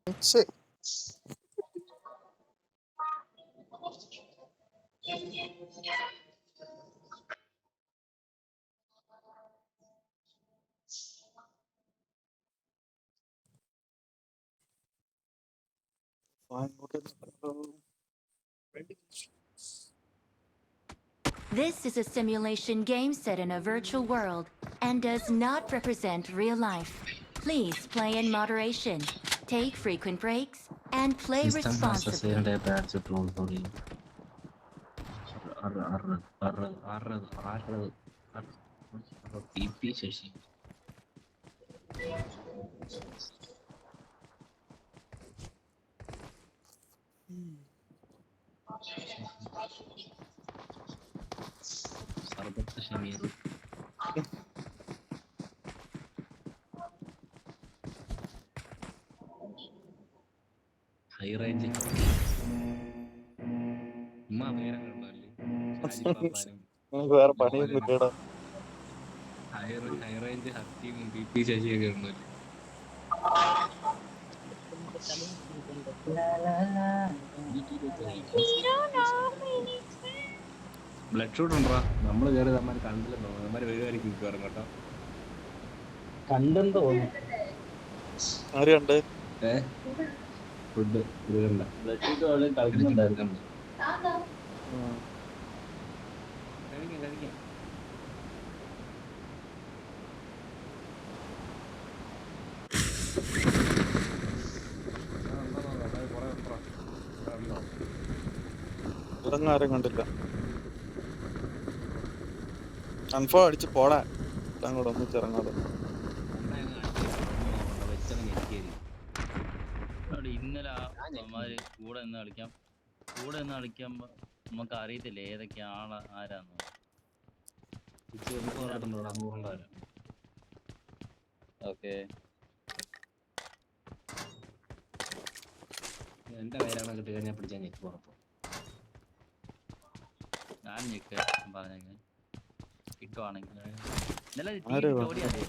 Shit. This is a simulation game set in a virtual world and does not represent real life. Please play in moderation, take frequent breaks, and play responsibly. High range. വേറെ പണിയൊന്നും ഇല്ലടാ. High range ഹത്തിയും BP ശശിയൊക്കെ ഉണ്ടല്ലേ. Blood shoot ഉണ്ടോ? നമ്മള് കയറി നമ്മാര് കണ്ടില്ലെന്നോ, നമ്മാര് വരുമായിരിക്കും മിക്കവാറും കേട്ടോ. കണ്ടെന്ന് തോന്നുന്നു. ആര് കണ്ട്? ഫുഡ് കണ്ട ബ്ലഡ് ഷൂട്ട് അവിടെ കളിക്കുന്നുണ്ടായിരുന്നു. കഴിക്കാം. ഇറങ്ങാരും കണ്ടില്ല. കൺഫേം അടിച്ച് പോടാ. അങ്ങോട്ട് ഒന്നിച്ചിറങ്ങാതെ. ഇന്നലെ അവന്മാര് കൂടെ നിന്ന് കളിക്കുമ്പോ നമുക്ക് അറിയത്തില്ല ഏതൊക്കെ ആരാന്ന്. ഓക്കെ, എന്റെ പേരാണ് കിട്ടി കഴിഞ്ഞാൽ പിടിച്ചാൽ ഞെക്ക് ഉറപ്പ്. ഞാൻ ഞെക്ക് പറഞ്ഞ കിട്ടുവാണെങ്കിൽ ആര് ഓടിയാതെ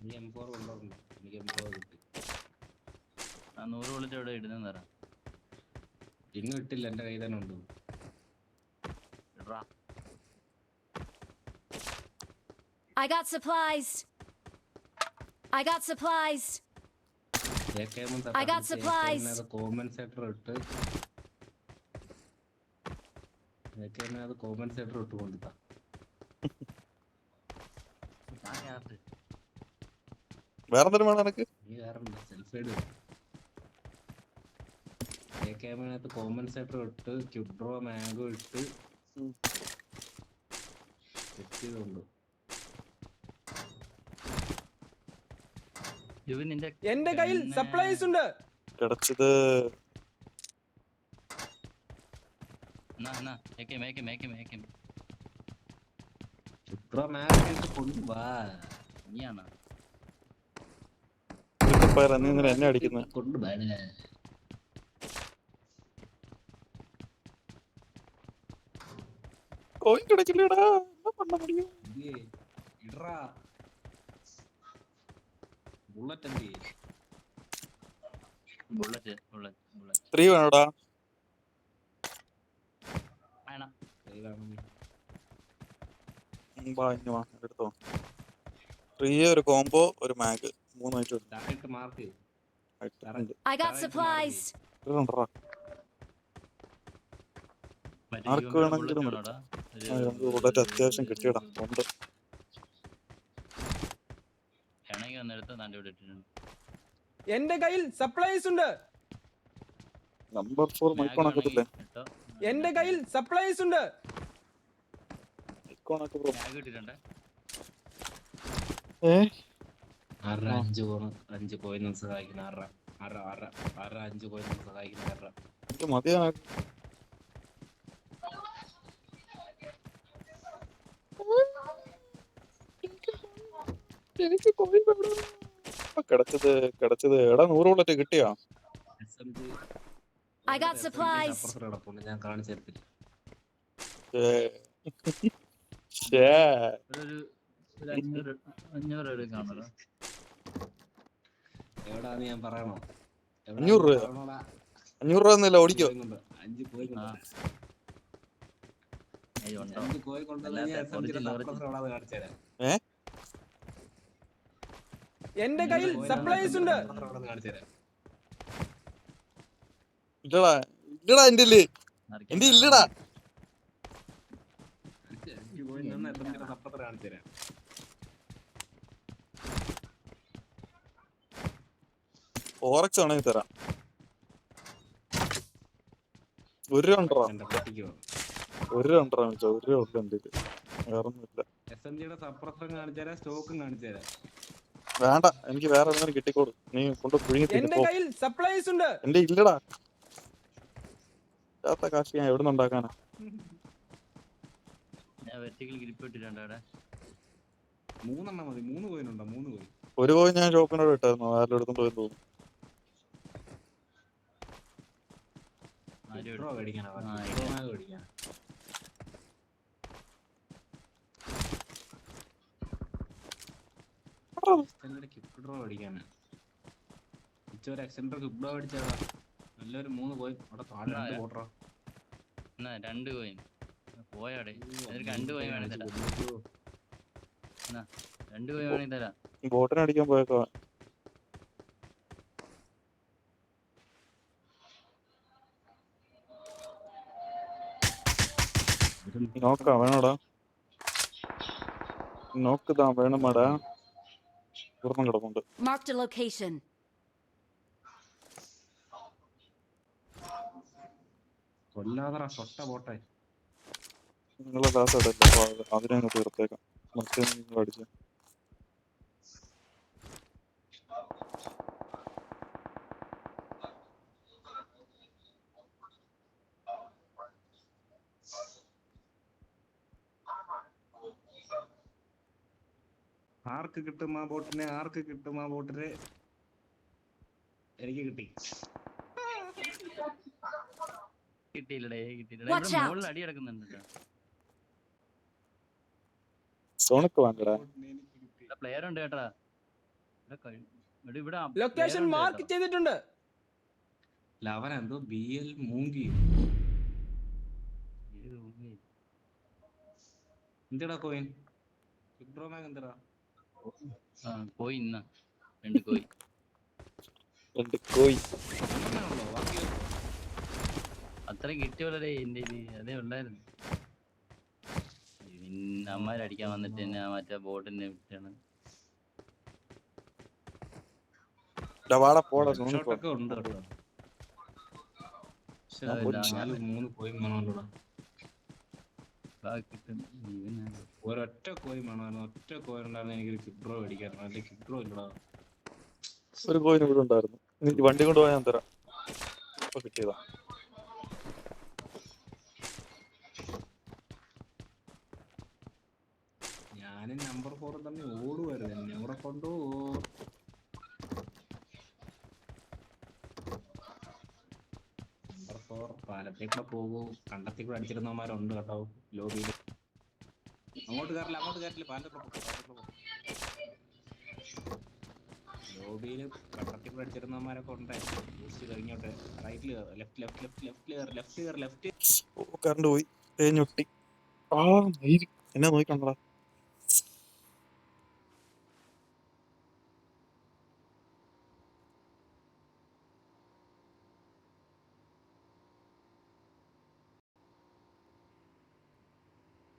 നീ M4 കൊണ്ടുവരണ്ട, എനിക്ക് M4 കിട്ടി. 100 ബുള്ളറ്റ് എവിടെ ഇടുന്ന തരാം. ഇന്നും ഇട്ടില്ല, എന്റെ കയ്യിൽ തന്നെ ഉണ്ട്. I got supplies. I got supplies. Compensator ഇട്ട് കൊണ്ടുത്താ. വേറെന്തൊരു വേണം എനക്ക്? നീ വേറെ സെൽഫൈഡ് ക്യാമറകത്ത് കോമ്പൻസേറ്റർ ഇട്ട് ക്യുഡ്രോ മാംഗോ ഇട്ട് സെറ്റ് ചെയ്തുകൊണ്ട്. എന്റെ കയ്യിൽ സപ്ലൈസ് ഉണ്ട്. കിടച്ചത് ക്യുഡ്രോ മാംഗോ ഇട്ട് കൊണ്ടുവാ. നീയാണ് നീ ഇന്നലെ എന്നെ അടിക്കുന്നത്. കൊണ്ടുവാ. കോയിൻ കിടക്കില്ലടാ. എന്താ പണ്ട മുടിയും? ഇടറാ ബുള്ളറ്റ് എന്ത്? ബുള്ളറ്റ് 3 വേണോടാ. എടുത്തോ. 3 ഒരു കോംബോ, ഒരു മാഗ്, 3 ഐറ്റം. I got supplies. ആർക്ക് വേണമെങ്കിലും ബുള്ളറ്റ് അത്യാവശ്യം കിട്ടിയടാ. ഉണ്ട്. എന്റെ കയ്യിൽ സപ്ലൈസ് ഉണ്ട്. നമ്പർ 4 മൈക്കോണാക്കത്തില്ലേ? എന്റെ കയ്യിൽ സപ്ലൈസ് ഉണ്ട്. മൈക്കോണാക്ക ബ്രോ. 5 പോയിന്റ് സഹായിക്കുന്ന 5 പോയിന്റ് സഹായിക്കുന്ന എനിക്ക് മതിയാ. എനിക്ക് കിടച്ചത് എടാ 100 ബുള്ളറ്റ് കിട്ടിയാ? I got supplies. സപ്രസർ കിടപ്പുണ്ട്, ഞാൻ കാണിച്ചു തരത്തില്ല. ഒരു 500 രൂപ കാണുമല്ലോ. എവിടാന്ന് ഞാൻ പറയണോ? 500 രൂപ? 500 രൂപ ഒന്നുമില്ല, ഓടിക്കോ. 5 കോഴി ആ. അയ്യോ, ഉണ്ടോ? 5 കോഴി കൊണ്ടുവന്ന് ഞാൻ SMG-യുടെ സപ്രസർ എവിടാന്ന് കാണിച്ചു തരാം. എന്റെ കയ്യിൽ സപ്ലൈസ് ഉണ്ട്. സപ്രസർ എവിടാന്ന് കാണിച്ചു തരാം. ഇല്ലടാ ഇല്ലടാ, എന്റെ ഇല്ലേ, എന്റെ ഇല്ലടാ. 5 കോഴി നിന്ന് SMG-യുടെ സപ്രസർ കാണിച്ചു തരാം. ഓറക്സ് ആണെങ്കിൽ തരാം. 1 രൂപ ഉണ്ടോ? എന്റെ പൊട്ടിക്കോ. 1 രൂപ ഉണ്ടോ? 1 രൂപ ഉണ്ട് എന്റെ കയ്യില്. വേറൊന്നുമില്ല. SMG-യുടെ സപ്രസറും കാണിച്ചു തരാം, സ്റ്റോക്കും കാണിച്ചു തരാം. വേണ്ട, എനിക്ക് വേറെ എന്തെങ്കിലും കിട്ടിക്കോളൂ. നീ കൊണ്ട് പുഴുങ്ങി എന്റെ തിന്നിപ്പോ. കയ്യിൽ സപ്ലൈസ് ഉണ്ട്. എന്റെ ഇല്ലടാ. കാശ് ഞാൻ എവിടെ നിന്ന് ഉണ്ടാക്കാനാ? ഞാൻ വെർട്ടിക്കൽ ഗ്രിപ്പ് ഇട്ടിട്ടുണ്ട് അവിടെ. 3 എണ്ണം മതി. 3 കോയിനുണ്ടോ? 3 കോയി. 1 കോഴി ഞാൻ ഷോപ്പിനോട് ഇട്ടായിരുന്നു, ആരും എടുത്തോണ്ട് പോയി തോന്നുന്നു. ആരും ഇത്രോ മേടിക്കാനാ? ആ, മേടിക്കാനാ? കിപ്ഡ്രോ മേടിക്കാനാ? ഒരു എക്സെൻട്രോ കിപ്ഡ്രോ മേടിച്ചാടാ. നല്ലൊരു 3 കോയി അവിടെ താഴെ 2 പോട്ടറോ. എന്നാ 2 കോയിൻ പോയാടെ. 2 കോയിൻ വേണേ തരാം. എന്നാ 2 കോയിൻ വേണേ തരാം. ബോട്ടിന് അടിക്കാൻ പോയേക്കോ. നോക്കാം, വേണോടാ? നോക്കുതാ, വേണമാടാ. പൂർണ്ണം കിടപ്പുണ്ട്. Marked a location. കൊല്ലാതറ തൊട്ട പോട്ടെ. നിങ്ങളെ ക്ലാസ് ഇടല്ലേ, അപ്പൊ അതിനെ അങ്ങ് തീർത്തേക്കാം. മറ്റേ നിങ്ങൾ അടിച്ച ആർക്ക് കിട്ടും ആ ബോട്ടിനെ? ആർക്ക് കിട്ടും ആ ബോട്ടിനെ? എനിക്ക് കിട്ടി. കിട്ടിയില്ലടേ, കിട്ടിയില്ലടേ. Watch ഇവിടെ out. മുകളിൽ അടി കിടക്കുന്നുണ്ട് കേട്ടോ. സോണക്ക് വാങ്ങടാ. പ്ലെയർ ഉണ്ട് കേട്ടാ. ഇവിടെ ലൊക്കേഷൻ മാർക്ക് ചെയ്തിട്ടുണ്ട്. ലവൻ എന്തോ BL മൂങ്കി. എന്തിടാ കോയിൻ? കിപ്ഡ്രോ മാഗ് എന്തിടാ? കോയി ഇന്ന 2 കോയി. 2 കോഴി അത്രയും കിട്ടിയോളേ എന്റെ അതേ ഉണ്ടായിരുന്നു. അമ്മമാരടിക്കാൻ വന്നിട്ട് തന്നെ മറ്റേ ബോട്ടിനെ വിട്ടാണ്. വാടാ പോടാ, സോണക്ക് ഷോട്ടൊക്കെ ഉണ്ട് കേട്ടോ. 3 കോയിൻ വേണമല്ലോടാ. ഒരൊറ്റ കോയിൻ വേണമായിരുന്നു. ഒറ്റ കോയിൻ ഉണ്ടായിരുന്നു. എനിക്കൊരു കിപ്ഡ്രോ മേടിക്കായിരുന്നു. അല്ലെ കിപ്ഡ്രോ ഇല്ലടാ. 1 കോയിന് ഇവിടെ ഉണ്ടായിരുന്നു. നീ വണ്ടി കൊണ്ട് പോയാൽ ഞാൻ തരാം. ഇപ്പൊ കിട്ടിയതാ. ഞാനും നമ്പർ 4 തന്നെ ഓടുമായിരുന്നു. എന്നെ അവിടെ കൊണ്ടുപോവോ? നമ്പർ 4 പാലത്തേക്കൂടെ പോകൂ. കണ്ടത്തേക്കൂടെ അടിച്ചിരുന്നവന്മാരുണ്ട് കേട്ടോ ലോബിയിൽ. അങ്ങോട്ട് കയറില്ല, പാലത്തേക്കൂടെ ലോബിയിൽ കണ്ടത്തേക്കൂടെ അടിച്ചിരുന്നവന്മാരൊക്കെ ഉണ്ടായിരുന്നു. കഴിഞ്ഞോട്ടെ റൈറ്റിൽ ലെഫ്റ്റ്. ഓ, കറണ്ട് പോയി. തേഞ്ഞൊട്ടി. ആ മയില് എന്നെ നോക്കിക്കണ്ടടാ.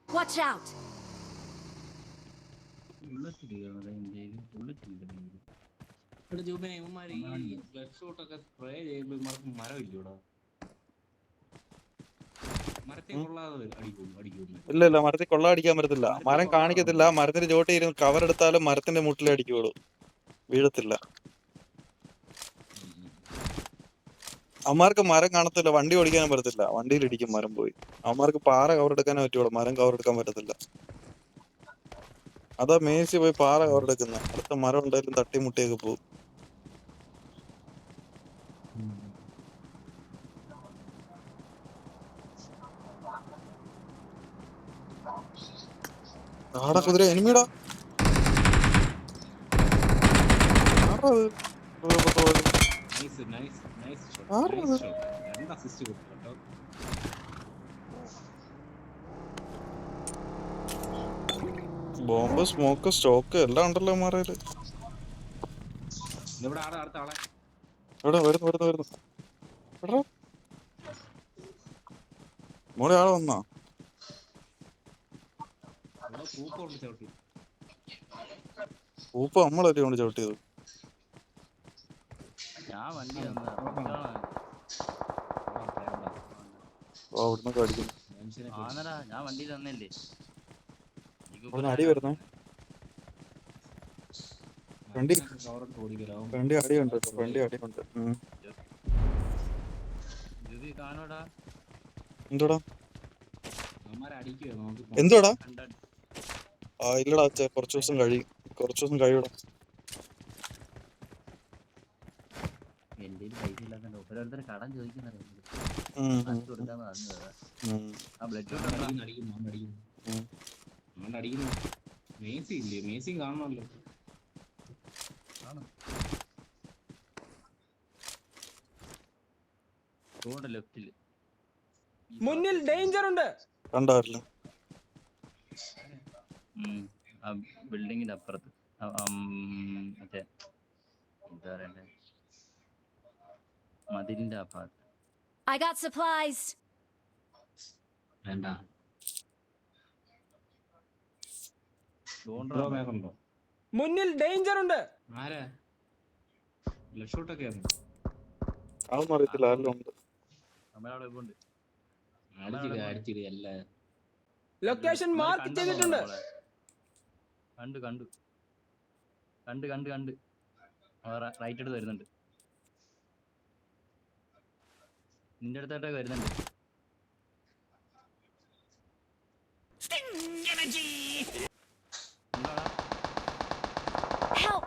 Watch out. സ്പ്രേ ചെയ്യുമ്പോൾ മരമില്ലൂടാ. മരത്തെ കൊള്ളാതെ അടിക്കും. ഇല്ല, മരത്തിൽ കൊള്ള അടിക്കാൻ പറ്റത്തില്ല. മരം കാണിക്കത്തില്ല. മരത്തിന്റെ ചോട്ടി ഇരുന്ന് കവർ എടുത്താലും മരത്തിന്റെ മുട്ടിലേ അടിക്കുള്ളൂ, വീഴത്തില്ല. അവന്മാർക്ക് മരം കാണത്തില്ല, വണ്ടി ഓടിക്കാനും പറ്റത്തില്ല. വണ്ടിയിൽ ഇടിക്കും മരം പോയി. അവന്മാർക്ക് പാറ കവർ എടുക്കാനേ പറ്റുള്ളൂ, മരം കവർ എടുക്കാൻ പറ്റത്തില്ല. അതാ മേശി പോയി പാറ കവർ എടുക്കുന്നത്. അടുത്ത മരം ഉണ്ടായാലും തട്ടിമുട്ടിയൊക്കെ പോകും. ആടാ കുതിര എനിമിടാ. Nice shot. ആരാ? രണ്ട് അസിസ്റ്റ് കൊടുത്തു കേട്ടോ. ബോംബ് സ്മോക്ക് സ്റ്റോക്ക് എല്ലാം ഉണ്ടല്ലോ മാറയില്. ഇവിടെ ആടെ അടുത്ത ആളെ എവിടെ വരുന്നു എടാ മോളെ ആളെ വന്നാ. ഇവിടെ പൂപ്പ കൊണ്ട് ചവിട്ടി. പൂപ്പ നമ്മളല്ലേ കൊണ്ട് ചവിട്ടിയത്. ഞാൻ വണ്ടി അവിടുന്നൊക്കെ അടിക്കുന്നു. ആന്നടാ, ഞാൻ വണ്ടിയിൽ തന്നല്ലേ. അവിടുന്ന് അടി വരുന്നേ. ഫ്രണ്ടി അടിയുണ്ട്. ഫ്രണ്ടി അടിയുണ്ട്. കാണോടാ എന്തോടാ അടിക്കുവോ നോക്കി. എന്തോടാ? ആ ഇല്ലടാ കുറച്ച് ദിവസം കഴിയൂടാ. എന്റെ പൈസ ഇല്ലാത്ത ഓരോരുത്തർ കടം ചോദിക്കുന്നറിയാം. കൊടുക്കാന്ന് പറഞ്ഞതാ. ആ ബ്ലഡ് അടിക്കുന്നു. മേസി ഇല്ലേ? മേസി കാണണമല്ലോ. ലെഫ്റ്റില് മുന്നിൽ ഡേഞ്ചർ ഉണ്ട്. കണ്ടാറില്ല. ആ ബിൽഡിങ്ങിന്റെ അപ്പുറത്ത് മറ്റേ എന്താ പറയണ്ടേ, മതിലിന്റെ ആ ഭാഗത്ത്. I got supplies. വേണ്ട. മുന്നിൽ ഡേഞ്ചർ ഉണ്ട്. ആരാ? ഷൂട്ടൊക്കെ ആളൊന്നും അറിയത്തില്ല. ആരെല്ലാം ഉണ്ട്. അടിച്ചിടി അല്ല. ലൊക്കേഷൻ മാർക്ക് ചെയ്തിട്ടുണ്ട്. കണ്ട് റൈറ്റ് എടുത്ത് വരുന്നുണ്ട്. നിന്റെ അടുത്തായിട്ടൊക്കെ വരുന്നുണ്ട്. Help!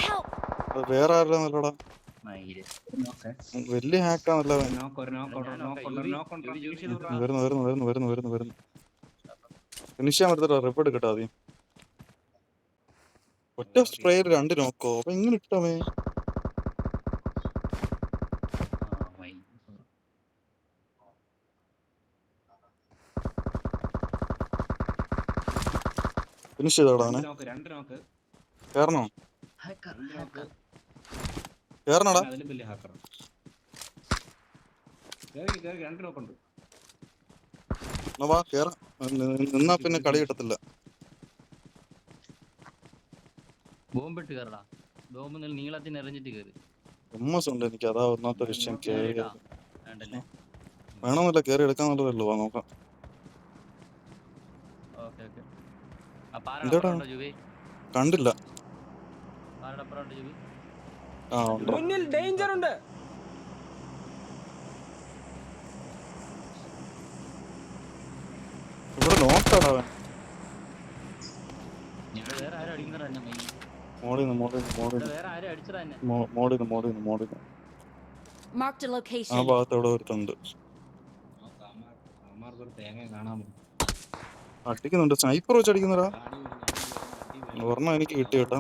Help! വേറെ ആരെല്ലാം നല്ലോടാ. വലിയ ഹാക്കാന്നല്ല. വരുന്നു. ഫിനിഷ് ചെയ്യാൻ പറ്റത്തില്ല. റിപ്പോർട്ട് കിട്ടാ ആദ്യം. ഒറ്റ സ്പ്രേയിൽ 2 നോക്കോ? അപ്പൊ എങ്ങനെ ഇട്ടമേ? ഫിനിഷ് ചെയ്തോടാ അവനെ. കേറണോടാ. വാ കേറ. നിന്നാ പിന്നെ കളി കിട്ടത്തില്ല. ബോംബിട്ട് കയറടാ. ബോംബ് നീളത്തിന് എറിഞ്ഞിട്ട് കയറി. ഉണ്ട് എനിക്ക്. അതാ ഒന്നാമത്തെ വിഷയം. വേണ്ടല്ലേ? വേണമെന്നില്ല, കേറി എടുക്കാന്നുള്ളതല്ലോ. വാ നോക്കാം. കണ്ടില്ല. ആ ഉണ്ട്. മുന്നിൽ ഡേഞ്ചർ ഉണ്ട്. ഇവിടെ നോക്കാടാ അവൻ. മോളിന്ന് Marked a ആ location. ഭാഗത്ത് എവിടെ ഒരുത്തുണ്ട്. അടിക്കുന്നുണ്ട്. സ്നൈപ്പർ വെച്ച് അടിക്കുന്നടാ. ഒരെണ്ണം എനിക്ക് കിട്ടി കേട്ടാ.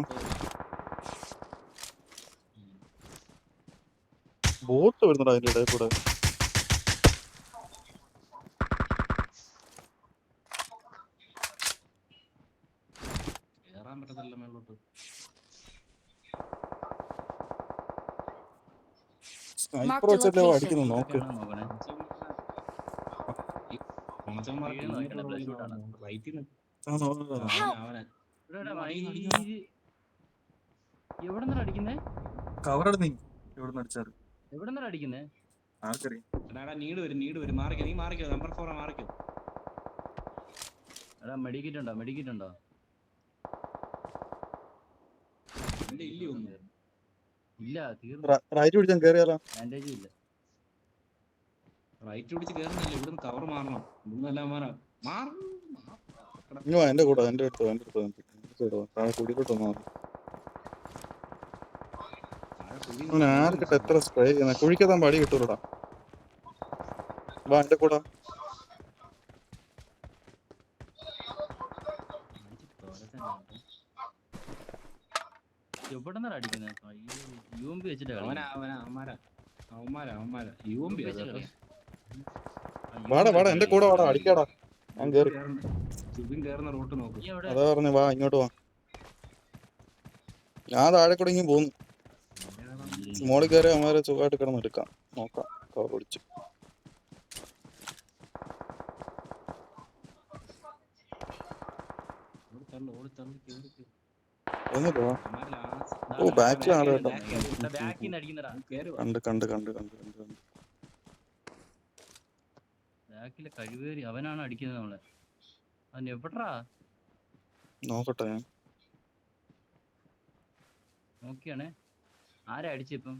ബോട്ട് വരുന്നുണ്ട് അതിന്റെ ഇടയിൽ കൂടെ. സ്നൈപ്പർ വെച്ചല്ലേ അടിക്കുന്നു. നോക്ക്. കവറടി എവിടുന്ന് അടിച്ചാറ്? എവിടെന്നാ അടിക്കുന്നേ? ആർക്കറിയാം. നീട് വരും. മാറിക്കോ. നമ്പർ 4 മാറിക്കോ. എടാ മെഡിക്കിറ്റ് ഉണ്ടോ? ഇല്ല, തീർന്നു. റൈറ്റ് പിടിച്ചാൽ കേറിയാലോ? ബാൻഡേജും ഇല്ല. റൈറ്റ് പിടിച്ച് കേറുന്നില്ല. ഇവിടുന്ന് കവർ മാറണം. ഇവിടുന്നെല്ലാം ഇങ്ങോ എന്റെ കൂടെ. എന്റെ അടുത്ത് താഴെ കുടിക്കോട്ട് വന്നാ മതി. ആർക്കിട്ട് എത്ര സ്പ്രേ ചെയ്യുന്ന കുഴിക്കത്താൻ പടി കിട്ടൂലടാ. വാ എന്റെ കൂടെ. എവിടെന്നാ അടിക്കുന്നത്? UMP വെച്ചിട്ട് അവന്മാരാ UMP അതെ. വാടാ വാടാ എന്റെ കൂടെ വാടാ, അടിക്കാടാ. ഞാൻ കേറി. ചുബിൻ കേറുന്ന റൂട്ട് നോക്ക്. അതാ പറഞ്ഞു വാ ഇങ്ങോട്ട് വാ. ഞാൻ താഴെ കൂടെ ഇങ്ങനെ പോന്നു. മോളിൽ കയറി അവന്മാരെ സുഖമായിട്ട് കിടന്ന് എടുക്കാം. നോക്കാം. കവർ പിടിച്ചു. ഒന്നുമില്ല വാ. ഓ ബാക്കിൽ ആള് കേട്ടോ. കണ്ട് കണ്ട് കണ്ട് കണ്ട് കണ്ട് കണ്ട്. ബാക്കിലെ കഴിവേറി അവനാണ് അടിക്കുന്നത് നമ്മളെ. അവൻ എവിടാ നോക്കട്ടെ ഞാൻ. നോക്കിയാണേ. ആരെ അടിച്ചിപ്പം?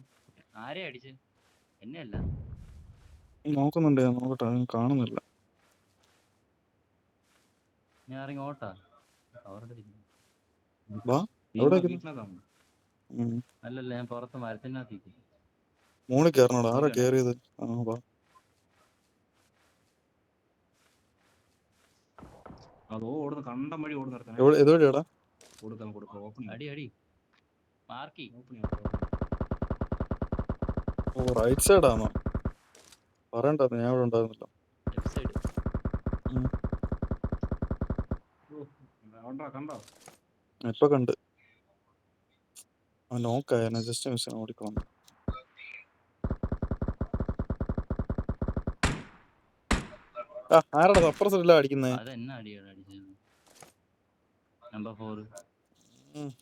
ആരെ അടിച്ച്? എന്നെ അല്ല. നോക്കുന്നുണ്ട് ഞാൻ, നോക്കട്ടെ. ഞാൻ കാണുന്നില്ല. ഞാൻ ഇറങ്ങി ഓട്ടാ. അവരുടെ വാ എവിടെ അല്ലല്ല, ഞാൻ പുറത്ത് മരത്തിനകത്ത്. മോളിൽ കയറണോടാ. ആരാ കേറിയത്? ആ വാ. അതോ ഓടുന്ന കണ്ടം വഴി ഓടുന്ന എവിടെ എതുവഴിയാടാ? കൊടുക്കാം. അടി അടി മാർക്കി. ഓ റൈറ്റ് സൈഡാണോ? പറയണ്ടായിരുന്നു, ഞാൻ ഇവിടെ ഉണ്ടായിരുന്നില്ല. Left side. കണ്ടോ? ഇപ്പൊ കണ്ട്. ആ നോക്കായ ജസ്റ്റ് മിസ് ഓടിക്കണം. ആ ആരാടാ അപ്പുറത്തില്ല അടിക്കുന്നേ? അതെന്നാ അടിയാണ് അടിച്ചത്? Number 4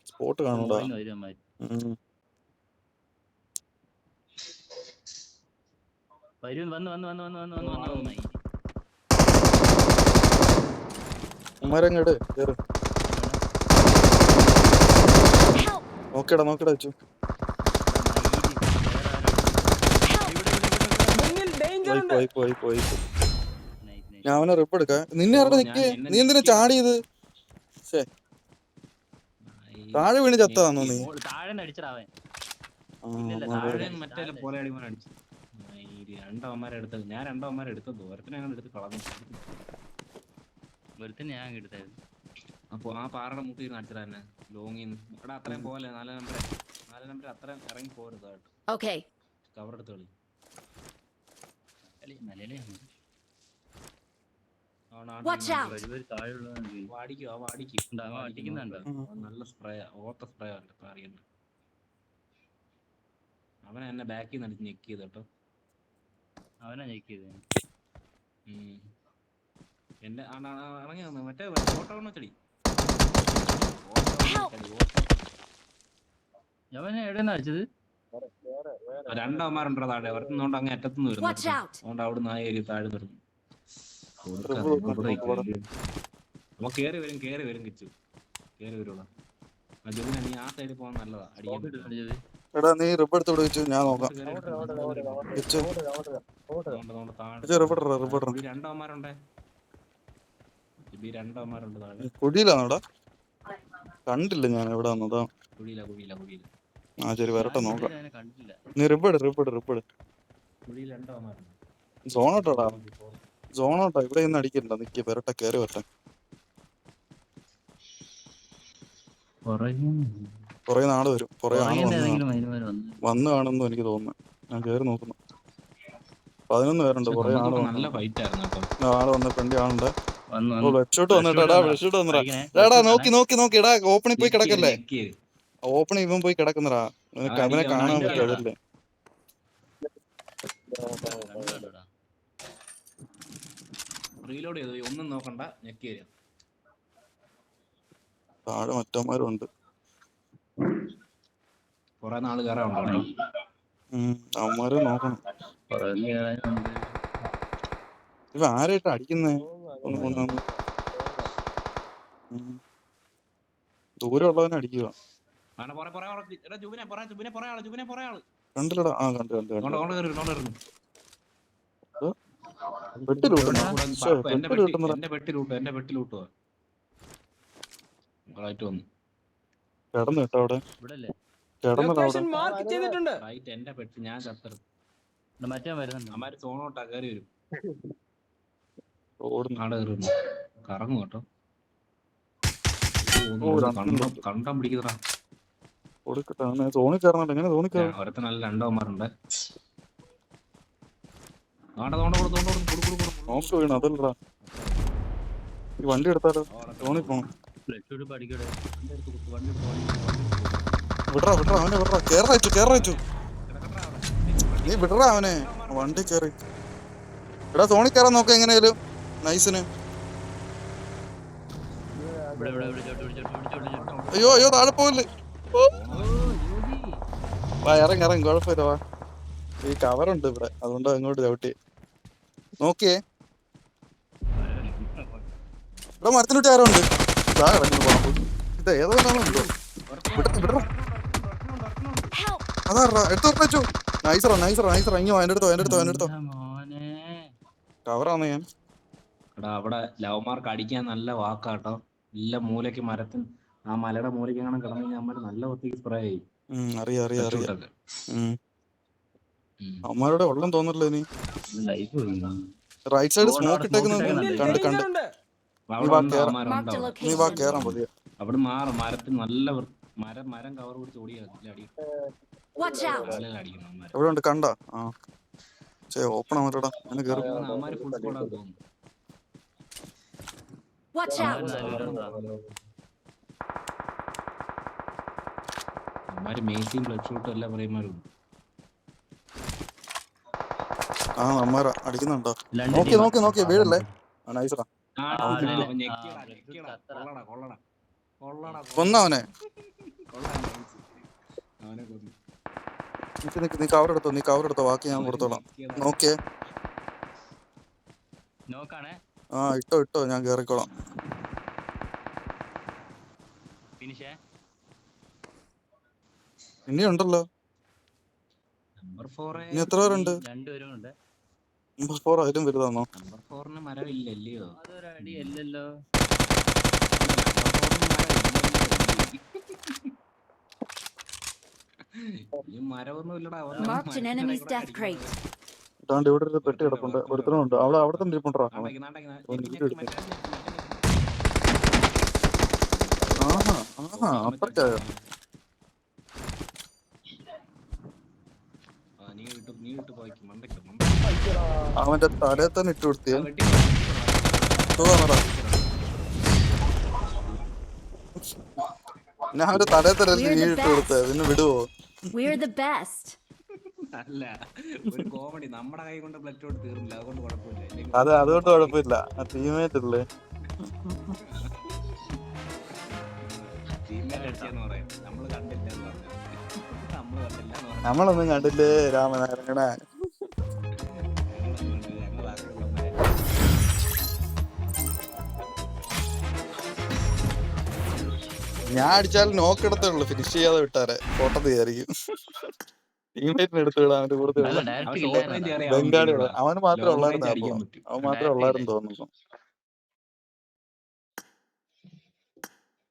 spot കാണൂടാ. ഉമ്മാരങ്ങട് കേറ്. നോക്കടാ നോക്കടാ വെച്ചു. മുന്നിൽ ഡേഞ്ചർ ഉണ്ട്. പോയി ഞാൻ അവനെ റിപ്പ് എടുക്കാം. നിന്നെ ആരുടെ നിക്കേ? നീ എന്തിനാ ചാടിയത്? താഴെ വീണ് ചത്താന്നോ നീ? രണ്ടവന്മാരെ എടുത്തത് ഞാൻ. രണ്ടവന്മാരെ എടുത്തത് ഓരത്തിനെ അങ്ങനെ എടുത്ത് കളഞ്ഞു. അപ്പൊ ആ പാറയുടെ മുട്ടി കാണിച്ചത് തന്നെ ലോങ്ങിന്ന്. ഇവിടെ അത്രയും പോലെ 4 നമ്പർ അത്രയും ഇറങ്ങി പോരുത് കേട്ടോ. കവർ എടുത്ത് കളി. നല്ല സ്പ്രേ, ഓട്ട സ്പ്രേ അറിയണ്ട. അവനെ എന്നെ ബാക്കിൽ നിന്ന് അടിച്ച് ഞെക്ക് ചെയ്ത് കേട്ടോ. അവനാ ഞെക്ക് ചെയ്ത് എന്റെ ഇറങ്ങി വന്നു. മറ്റേ ഓട്ടോ ചെടി അവനെ എവിടെന്നാ അടിച്ചത്? രണ്ടവന്മാരുണ്ടോ താഴെ? ഒരെണ്ണോണ്ട് അങ്ങ് അറ്റത്തുനിന്ന് വരുന്നു. അതുകൊണ്ട് അവിടുന്ന് ആ ഏരിയ താഴെ നിർന്നു. അപ്പൊ കേറി വരും കിച്ചു. കേറി വരുള്ളൂ. നീ ആ സൈഡിൽ പോകാൻ നല്ലതാ. അടിക്കാൻ എടാ നീ റിപ്പ് എടുത്ത് വിളിച്ചു, ഞാൻ നോക്കാം. രണ്ടവന്മാരുണ്ട്. കുഴിയിലാണോടാ? കണ്ടില്ല ഞാൻ എവിടെ വന്നതാ. ആ ശരി വരട്ടെ നോക്കാം. നീ റിപ്പ് സോണോട്ടാടാ. സോണോട്ടാ. ഇവിടെ ഇന്ന് അടിക്കണ്ട. നിക്ക് വരട്ടെ, കേറി വരട്ടെ. കൊറേ നാള് വരും. കൊറേ ആള് വന്ന് കാണുന്നു എനിക്ക് തോന്നുന്നു. ഞാൻ കേറി നോക്കുന്നു. 11 പേരുണ്ട്. കൊറേ ആള് ആള് വന്ന ഫ്രണ്ട് ആളുണ്ട്. ബ്ലഡ്ഷോട്ട് വന്നിട്ടാ. ബ്ലഡ്ഷോട്ട് വന്നിടാ. നോക്കി എടാ. ഓപ്പണിൽ പോയി കിടക്കല്ലേ? ഓപ്പണിൽ ഇവൻ പോയി കിടക്കുന്നടാ. നിനക്ക് അവനെ കാണാൻ പറ്റും. അതല്ലേ റീലോഡ് ചെയ്തു. ഒന്നും നോക്കണ്ട, ഞെക്കി വരും. താഴെ മറ്റന്മാരും ഉണ്ട്. കൊറേ നാള് കയറാനുണ്ടോ? അവന്മാര് നോക്കണം. ഇവ ആരായിട്ട് അടിക്കുന്നേ? ദൂരെ ഉള്ളവനെ അടിക്കുക. കണ്ടില്ലടാ. ആ കണ്ടു. കിടന്നു കേട്ടോ അവിടെ. ലൊക്കേഷൻ മാർക്ക് ചെയ്തിട്ടുണ്ട്. ഞാൻ സോണോട്ടാ കയറി വരും. കറങ്ങും കേട്ടോ. കണ്ടം പിടിക്കുന്നതാ. കൊടുക്കട്ടെ അവനെ സോണി കയറുന്നുണ്ട്. എങ്ങനെ സോണി കയറും? ഒരുത്തനല്ല രണ്ടോമാരുണ്ട്. നോക്ക് വീണു അതല്ലടാ. ഈ വണ്ടി എടുത്താലോ? സോണി പോണം. വിടറാ അവനെ വിടറാ. കേറച്ചു നീ വിടറാ അവനെ. വണ്ടി കയറി. എടാ സോണി കയറാൻ നോക്ക എങ്ങനെയാലും നൈസിന്. അയ്യോ താഴെ പോവല്ലേ. വാ ഇറങ്ങി കുഴപ്പമില്ല വാ. ഈ കവറുണ്ട് ഇവിടെ അതുകൊണ്ട് അങ്ങോട്ട് ചവിട്ടി നോക്കിയേ. ഇവിടെ മരത്തിലിട്ട് ആരോ ഉണ്ട്. ഇതാ കിടക്കുന്നു പാമ്പ്. ഇത് ഏതോന്നാണോ വിടറ. അതാ എടുത്തു വെച്ചു. നൈസറാ ഇങ്ങോ എന്റെ അടുത്തോ കവറാന്ന് ഞാൻ. അവിടെ ലവ്മാർക്ക് അടിക്കാൻ നല്ല വാക്കാട്ടോ. നല്ല മൂലയ്ക്ക് മരത്തിന് ആ മലയുടെ മൂലയ്ക്ക് അങ്ങനെ കിടന്നു കഴിഞ്ഞാൽ അമ്മ നല്ല ഒത്തിരി സ്പ്രേ ചെയ്യും. അറിയാം അമ്മമാരുടെ വെള്ളം തോന്നല്ലോ ഇനി. റൈറ്റ് സൈഡ് സ്മോക്ക് ഇട്ടേക്കുന്നത് കണ്ട് നീ വാ കേറാൻ പതിയെ. അവിടെ മരത്തിന് നല്ല മരം കവർ പിടിച്ച് ഓടിയാ എവിടെ ഉണ്ട് കണ്ട? ആ ഓപ്പൺ ആവട്ടെടാ. അങ്ങനെ കേറി ഫുൾ സ്കോഡാ തോന്നുന്നു. മേസിയും ബ്ലഡ് ഷൂട്ടും എല്ലാം പറയുമാരുണ്ട്. അമ്മാരാ അടിക്കുന്നുണ്ടോ? നോക്കി വീഴല്ലേ. നൈസറാ. കൊന്നവനെ. നീ കവർ എടുത്തോ ബാക്കി ഞാൻ കൊടുത്തോളാം. നോക്കിയേ. ഇട്ടോ ഞാൻ കേറിക്കോളാം. ഇനിയുണ്ടല്ലോ. ഇനി എത്ര പേരുണ്ട്? നമ്പർ 4 അതിലും വലുതാണോ? നമ്പർ 4 മരമില്ലല്ലോ. ഇതാണ്ട് ഇവിടെ ഒരു പെട്ടി കിടപ്പുണ്ട്. ഒരുത്തനുണ്ട് അവിടെ തന്നെ ഇരിപ്പുണ്ടാ. അപ്പുറത്തായോ? അവന്റെ തലേ തന്നെ ഇട്ട് കൊടുത്തിയ ഞാൻ അവന്റെ തലേ തന്നെ ഇട്ട് കൊടുത്തേ. പിന്നെ വിടുവോ? അല്ല ഒരു കോമഡി നമ്മുടെ കൈ കൊണ്ട് ബ്ലഡ് ഷോട്ട് തീർന്നില്ല. അതുകൊണ്ട് കുഴപ്പമില്ല. അതുകൊണ്ട് കുഴപ്പമില്ല. ടീമേറ്റ് അല്ലേ. നമ്മളൊന്നും കണ്ടില്ലേ രാമനാരായണ. ഞാൻ അടിച്ചാൽ നോക്കെടുത്തേ ഉള്ളു. ഫിനിഷ് ചെയ്യാതെ വിട്ടാരെ ഫോട്ടത്ത് വിചാരിക്കും. ടീമേറ്റിന് എടുത്ത് വിടാൻ അവന്റെ കൂടെ ബംഗാളികള്. അവന് മാത്രമേ ഉള്ളായിരുന്നു തോന്നുന്നു.